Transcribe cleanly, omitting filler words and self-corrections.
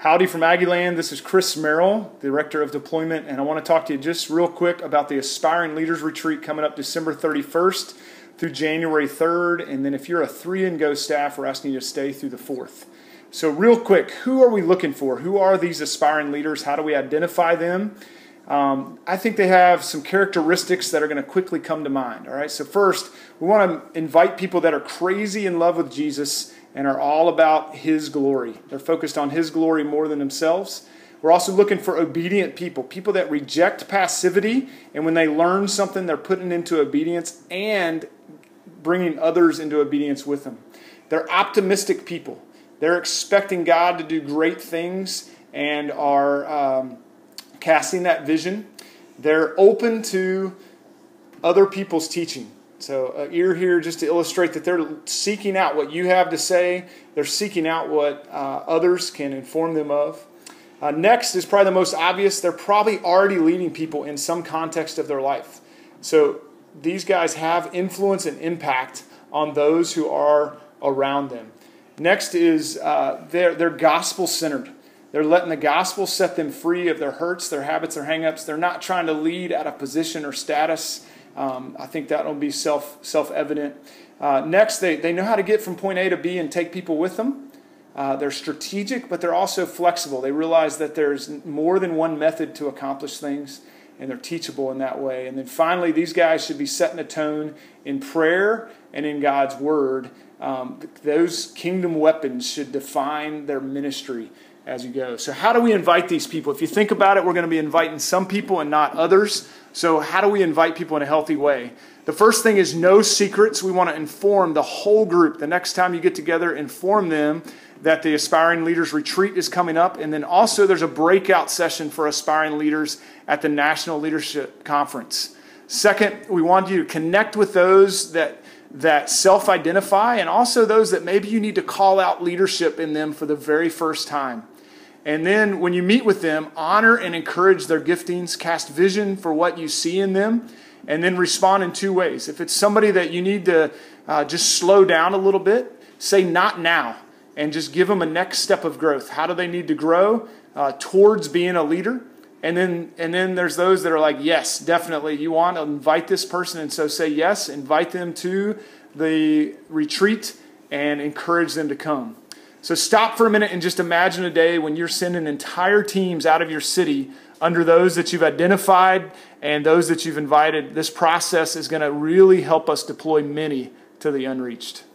Howdy from Aggieland. This is Chris Merrill, Director of Deployment, and I want to talk to you just real quick about the Aspiring Leaders Retreat coming up December 31st through January 3rd, and then if you're a 3 and Go staff, we're asking you to stay through the 4th. So real quick, who are we looking for? Who are these aspiring leaders? How do we identify them? I think they have some characteristics that are going to quickly come to mind. All right. So first, we want to invite people that are crazy in love with Jesus and are all about His glory. They're focused on His glory more than themselves. We're also looking for obedient people, people that reject passivity, and when they learn something, they're putting into obedience and bringing others into obedience with them. They're optimistic people. They're expecting God to do great things and are casting that vision. They're open to other people's teaching. So an ear here just to illustrate that they're seeking out what you have to say. They're seeking out what others can inform them of. Next is probably the most obvious. They're probably already leading people in some context of their life. So these guys have influence and impact on those who are around them. Next is they're gospel-centered. They're letting the gospel set them free of their hurts, their habits, their hang-ups. They're not trying to lead out of position or status. I think that will be self-evident. Next, they know how to get from point A to B and take people with them. They're strategic, but they're also flexible. They realize that there's more than one method to accomplish things, and they're teachable in that way. And then finally, these guys should be setting a tone in prayer and in God's Word. Those kingdom weapons should define their ministry as you go. So how do we invite these people? If you think about it, we're going to be inviting some people and not others. So how do we invite people in a healthy way? The first thing is no secrets. We want to inform the whole group. The next time you get together, inform them that the Aspiring Leaders Retreat is coming up. And then also there's a breakout session for aspiring leaders at the National Leadership Conference. Second, we want you to connect with those that self-identify and also those that maybe you need to call out leadership in them for the very first time. And then when you meet with them, honor and encourage their giftings, cast vision for what you see in them, and then respond in 2 ways. If it's somebody that you need to just slow down a little bit, say not now, and just give them a next step of growth. How do they need to grow towards being a leader? And then there's those that are like, yes, definitely, you want to invite this person, and so say yes, invite them to the retreat and encourage them to come. So stop for a minute and just imagine a day when you're sending entire teams out of your city under those that you've identified and those that you've invited. This process is going to really help us deploy many to the unreached.